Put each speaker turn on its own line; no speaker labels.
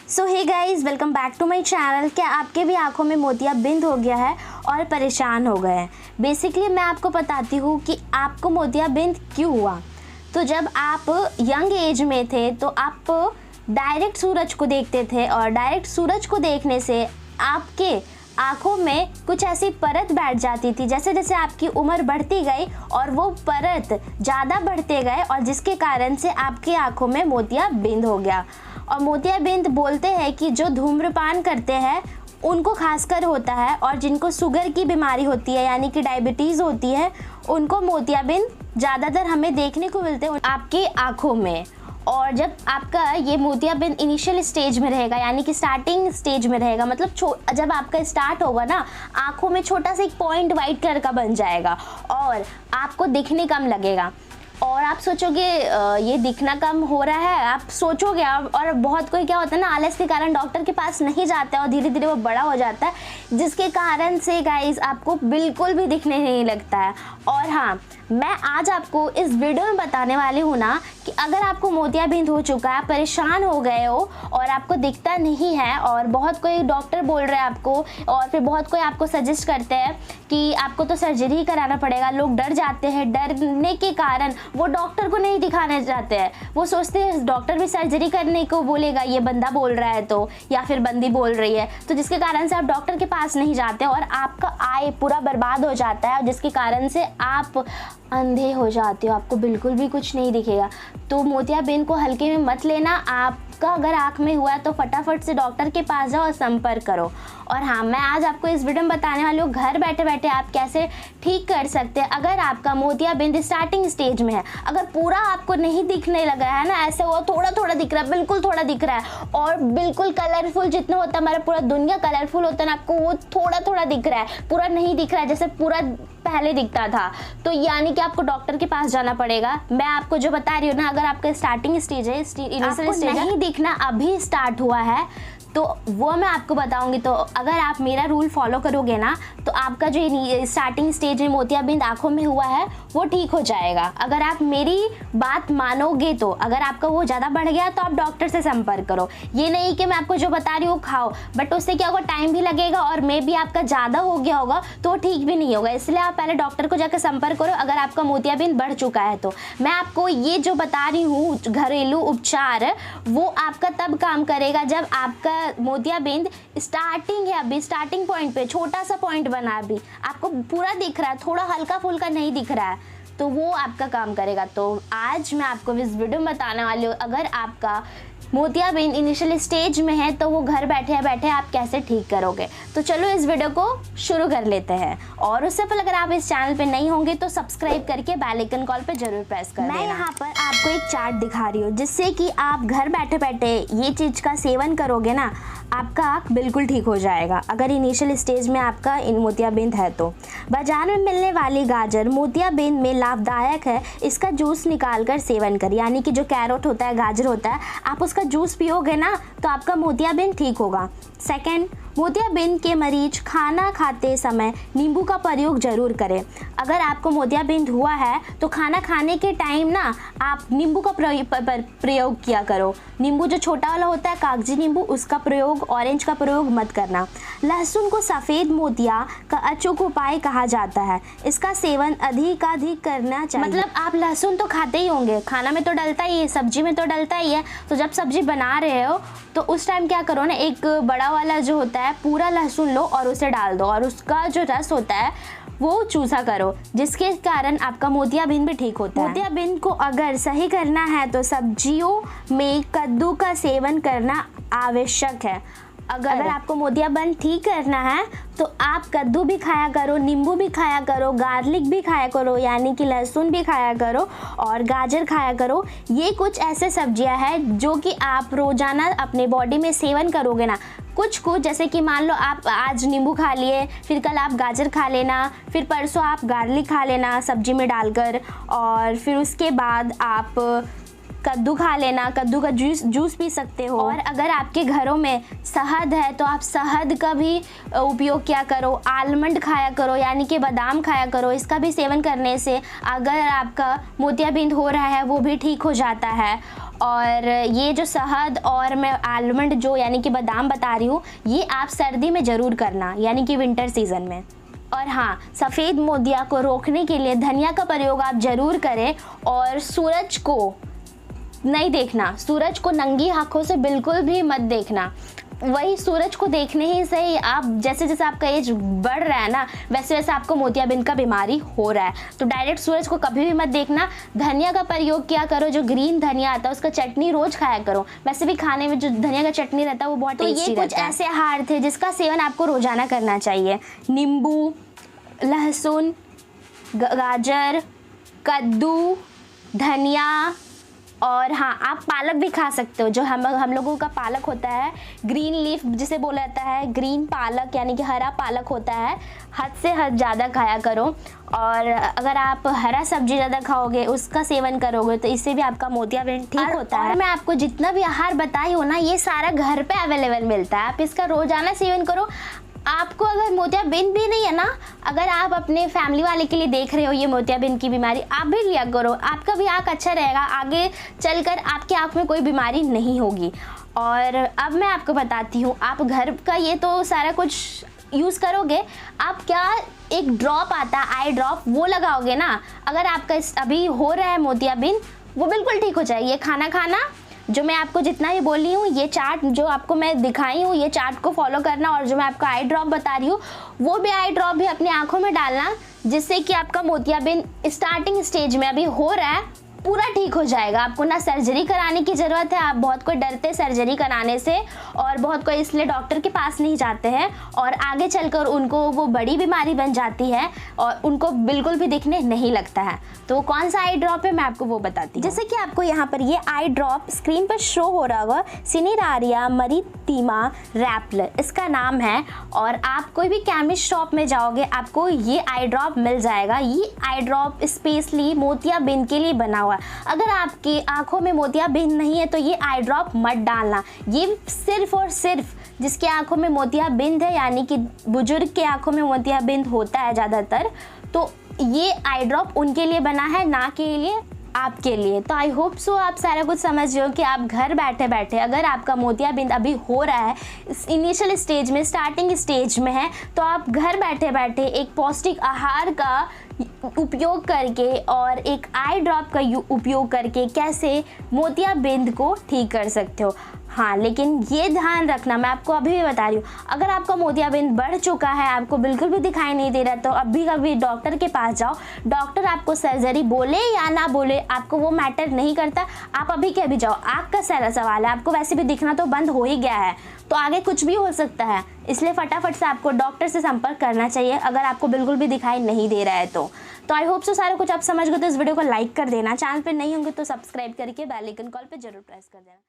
So hey guys, welcome back to my channel. क्या आपके भी आंखों में मोतियाबिंद हो गया है और परेशान हो गए हैं? बेसिकली मैं आपको बताती हूँ कि आपको मोतियाबिंद क्यों हुआ। तो जब आप यंग एज में थे तो आप डायरेक्ट सूरज को देखते थे और डायरेक्ट सूरज को देखने से आपके आँखों में कुछ ऐसी परत बैठ जाती थी। जैसे जैसे आपकी उम्र बढ़ती गई और वो परत ज़्यादा बढ़ते गए और जिसके कारण से आपकी आँखों में मोतियाबिंद हो गया। और मोतियाबिंद बोलते हैं कि जो धूम्रपान करते हैं उनको खासकर होता है, और जिनको शुगर की बीमारी होती है यानी कि डायबिटीज़ होती है उनको मोतियाबिंद ज़्यादातर हमें देखने को मिलते हैं आपकी आँखों में। और जब आपका ये मोतियाबिंद इनिशियल स्टेज में रहेगा यानी कि स्टार्टिंग स्टेज में रहेगा, मतलब जब आपका स्टार्ट होगा ना, आँखों में छोटा सा एक पॉइंट वाइट कलर का बन जाएगा और आपको दिखने कम लगेगा। और आप सोचोगे ये दिखना कम हो रहा है, आप सोचोगे। और बहुत कोई क्या होता है ना, आलस के कारण डॉक्टर के पास नहीं जाता है और धीरे धीरे वो बड़ा हो जाता है, जिसके कारण से गाइस आपको बिल्कुल भी दिखने नहीं लगता है। और हाँ, मैं आज आपको इस वीडियो में बताने वाली हूँ ना कि अगर आपको मोतियाबिंद हो चुका है, परेशान हो गए हो और आपको दिखता नहीं है, और बहुत कोई डॉक्टर बोल रहे हैं आपको, और फिर बहुत कोई आपको सजेस्ट करते हैं कि आपको तो सर्जरी कराना पड़ेगा। लोग डर जाते हैं, डरने के कारण वो डॉक्टर को नहीं दिखाना चाहते हैं। वो सोचते हैं डॉक्टर भी सर्जरी करने को बोलेगा, ये बंदा बोल रहा है तो, या फिर बंदी बोल रही है तो, जिसके कारण से आप डॉक्टर के पास नहीं जाते और आपका आय पूरा बर्बाद हो जाता है, जिसके कारण से आप अंधे हो जाते हो, आपको बिल्कुल भी कुछ नहीं दिखेगा। तो मोतियाबिंद को हल्के में मत लेना। आपका अगर आँख में हुआ है तो फटाफट से डॉक्टर के पास जाओ और संपर्क करो। और हाँ, मैं आज आपको इस वीडियो में बताने वाली हूँ घर बैठे बैठे आप कैसे ठीक कर सकते हैं अगर आपका मोतियाबिंद स्टार्टिंग स्टेज में है। अगर पूरा आपको नहीं दिखने लगा है ना, ऐसे वो थोड़ा थोड़ा दिख रहा है, बिल्कुल थोड़ा दिख रहा है, और बिल्कुल कलरफुल जितना होता है, हमारा पूरा दुनिया कलरफुल होता है ना, आपको वो थोड़ा थोड़ा दिख रहा है, पूरा नहीं दिख रहा है जैसे पूरा पहले दिखता था, तो यानी कि आपको डॉक्टर के पास जाना पड़ेगा। मैं आपको जो बता रही हूँ ना, अगर आपका स्टार्टिंग स्टेज है, इनिशियल स्टेज नहीं दिखना अभी स्टार्ट हुआ है, तो वो मैं आपको बताऊंगी। तो अगर आप मेरा रूल फॉलो करोगे ना, तो आपका जो स्टार्टिंग स्टेज में मोतियाबिंद आंखों में हुआ है वो ठीक हो जाएगा। अगर आप मेरी बात मानोगे तो, अगर आपका वो ज़्यादा बढ़ गया तो आप डॉक्टर से संपर्क करो। ये नहीं कि मैं आपको जो बता रही हूँ खाओ, बट उससे क्या होगा, टाइम भी लगेगा और मे भी आपका ज़्यादा हो गया होगा तो ठीक भी नहीं होगा। इसलिए आप पहले डॉक्टर को जाकर संपर्क करो अगर आपका मोतियाबिंद बढ़ चुका है तो। मैं आपको ये जो बता रही हूँ घरेलू उपचार, वो आपका तब काम करेगा जब आपका मोतियाबिंद स्टार्टिंग है, अभी स्टार्टिंग पॉइंट पे छोटा सा पॉइंट बना, अभी आपको पूरा दिख रहा है, थोड़ा हल्का फुल्का नहीं दिख रहा है, तो वो आपका काम करेगा। तो आज मैं आपको इस वीडियो में बताने वाली हूँ अगर आपका मोतियाबिंद इनिशियल स्टेज में है तो वो घर बैठे बैठे आप कैसे ठीक करोगे। तो चलो इस वीडियो को शुरू कर लेते हैं। और उससे पहले अगर आप इस चैनल पे नहीं होंगे तो सब्सक्राइब करके बेल आइकन कॉल पे जरूर प्रेस कर देना। मैं यहाँ पर आपको एक चार्ट दिखा रही हूँ जिससे कि आप घर बैठे बैठे ये चीज़ का सेवन करोगे ना, आपका आँख बिल्कुल ठीक हो जाएगा। अगर इनिशियल स्टेज में आपका मोतियाबिंद है तो बाजार में मिलने वाली गाजर मोतियाबिंद में लाभदायक है। इसका जूस निकाल कर सेवन कर, यानी कि जो कैरोट होता है, गाजर होता है, आप उसका जूस पियोगे ना तो आपका मोतियाबिंद ठीक होगा। सेकंड, मोतियाबिंद के मरीज खाना खाते समय नींबू का प्रयोग जरूर करें। अगर आपको मोतियाबिंद हुआ है तो खाना खाने के टाइम ना आप नींबू का प्रयोग किया करो। नींबू जो छोटा वाला होता है, कागजी नींबू, उसका प्रयोग, ऑरेंज का प्रयोग मत करना। लहसुन को सफ़ेद मोतिया का अचूक उपाय कहा जाता है। इसका सेवन अधिकाधिक करना चाहिए। मतलब आप लहसुन तो खाते ही होंगे, खाना में तो डलता ही है, सब्जी में तो डलता ही है। तो जब सब्जी बना रहे हो तो उस टाइम क्या करो ना, एक बड़ा वाला जो होता है पूरा लहसुन लो और उसे डाल दो और उसका जो रस होता है वो चूसा करो, जिसके कारण आपका मोतियाबिंद भी ठीक होता है। मोतियाबिंद को अगर सही करना है तो सब्जियों में कद्दू का सेवन करना आवश्यक है। अगर आपको मोतियाबिंद ठीक करना है तो आप कद्दू भी खाया करो, नींबू भी खाया करो, गार्लिक भी खाया करो, यानी कि लहसुन भी खाया करो, और गाजर खाया करो। ये कुछ ऐसे सब्जियां हैं जो कि आप रोज़ाना अपने बॉडी में सेवन करोगे ना, कुछ जैसे कि मान लो आप आज नींबू खा लिए, फिर कल आप गाजर खा लेना, फिर परसों आप गार्लिक खा लेना सब्जी में डालकर, और फिर उसके बाद आप कद्दू खा लेना, कद्दू का जूस पी सकते हो। और अगर आपके घरों में शहद है तो आप शहद का भी उपयोग क्या करो, आलमंड खाया करो यानी कि बादाम खाया करो। इसका भी सेवन करने से अगर आपका मोतियाबिंद हो रहा है वो भी ठीक हो जाता है। और ये जो शहद और मैं आलमंड जो यानी कि बादाम बता रही हूँ, ये आप सर्दी में ज़रूर करना यानी कि विंटर सीज़न में। और हाँ, सफ़ेद मोतिया को रोकने के लिए धनिया का प्रयोग आप ज़रूर करें। और सूरज को नहीं देखना, सूरज को नंगी आँखों से बिल्कुल भी मत देखना। वही सूरज को देखने ही से ही आप जैसे जैसे आपका एज बढ़ रहा है ना, वैसे वैसे आपको मोतियाबिंद का बीमारी हो रहा है। तो डायरेक्ट सूरज को कभी भी मत देखना। धनिया का प्रयोग क्या करो, जो ग्रीन धनिया आता है उसका चटनी रोज खाया करो। वैसे भी खाने में जो धनिया का चटनी रहता है वो बहुत टेस्टी रहता है। तो ये कुछ ऐसे आहार थे जिसका सेवन आपको रोजाना करना चाहिए। नींबू, लहसुन, गाजर, कद्दू, धनिया, और हाँ, आप पालक भी खा सकते हो। जो हम लोगों का पालक होता है, ग्रीन लीफ जिसे बोला जाता है, ग्रीन पालक यानी कि हरा पालक होता है, हद से हद ज़्यादा खाया करो। और अगर आप हरा सब्जी ज़्यादा खाओगे, उसका सेवन करोगे, तो इससे भी आपका मोतियाबिंद ठीक होता है। और मैं आपको जितना भी आहार बताई हूँ ना, ये सारा घर पे अवेलेबल मिलता है। आप इसका रोज़ाना सेवन करो। आपको अगर मोतियाबिंद भी नहीं है ना, अगर आप अपने फैमिली वाले के लिए देख रहे हो ये मोतियाबिंद की बीमारी, आप भी लिया करो। आपका भी आँख अच्छा रहेगा, आगे चलकर आपकी आँख में कोई बीमारी नहीं होगी। और अब मैं आपको बताती हूँ, आप घर का ये तो सारा कुछ यूज़ करोगे, आप क्या एक ड्रॉप आता है आई ड्रॉप, वो लगाओगे ना, अगर आपका अभी हो रहा है मोतियाबिंद, वो बिल्कुल ठीक हो जाएगी। ये खाना जो मैं आपको जितना ही बोली हूँ, ये चार्ट जो आपको मैं दिखाई हूँ, ये चार्ट को फॉलो करना। और जो मैं आपको आई ड्रॉप बता रही हूँ, वो भी आई ड्रॉप भी अपनी आंखों में डालना, जिससे कि आपका मोतियाबिंद स्टार्टिंग स्टेज में अभी हो रहा है, पूरा ठीक हो जाएगा। आपको ना सर्जरी कराने की ज़रूरत है। आप बहुत कोई डरते सर्जरी कराने से, और बहुत कोई इसलिए डॉक्टर के पास नहीं जाते हैं, और आगे चलकर उनको वो बड़ी बीमारी बन जाती है और उनको बिल्कुल भी दिखने नहीं लगता है। तो कौन सा आई ड्रॉप है मैं आपको वो बताती हूँ। जैसे कि आपको यहाँ पर ये आई ड्रॉप स्क्रीन पर शो हो रहा होगा, सिनेरारिया मरीतिमा रैप्ल इसका नाम है। और आप कोई भी केमिस्ट शॉप में जाओगे, आपको ये आई ड्रॉप मिल जाएगा। ये आई ड्रॉप स्पेशली मोतियाबिंद के लिए बना हुआ। अगर आपकी आंखों में मोतियाबिंद नहीं है तो ये आई ड्रॉप मत डालना। ये सिर्फ और सिर्फ जिसकी आंखों में मोतियाबिंद है, यानी कि बुजुर्ग के आंखों में मोतियाबिंद होता है ज़्यादातर, तो ये आई ड्रॉप उनके लिए बना है, ना के लिए आपके लिए। तो आई होप सो आप सारा कुछ समझ रहे हो कि आप घर बैठे बैठे अगर आपका मोतियाबिंद अभी हो रहा है, इनिशियल स्टेज में, स्टार्टिंग स्टेज में है, तो आप घर बैठे बैठे एक पौष्टिक आहार का उपयोग करके और एक आई ड्रॉप का उपयोग करके कैसे मोतियाबिंद को ठीक कर सकते हो। हाँ, लेकिन ये ध्यान रखना, मैं आपको अभी भी बता रही हूँ, अगर आपका मोतियाबिंद बढ़ चुका है, आपको बिल्कुल भी दिखाई नहीं दे रहा, तो अभी कभी डॉक्टर के पास जाओ। डॉक्टर आपको सर्जरी बोले या ना बोले, आपको वो मैटर नहीं करता। आप अभी के अभी जाओ, आँख का सारा सवाल है, आपको वैसे भी दिखना तो बंद हो ही गया है, तो आगे कुछ भी हो सकता है। इसलिए फटाफट से आपको डॉक्टर से संपर्क करना चाहिए अगर आपको बिल्कुल भी दिखाई नहीं दे रहा है तो आई होप सो सारा कुछ आप समझ गए। तो इस वीडियो को लाइक कर देना, चैनल पे नहीं होंगे तो सब्सक्राइब करके बेल आइकन कॉल पे जरूर प्रेस कर देना।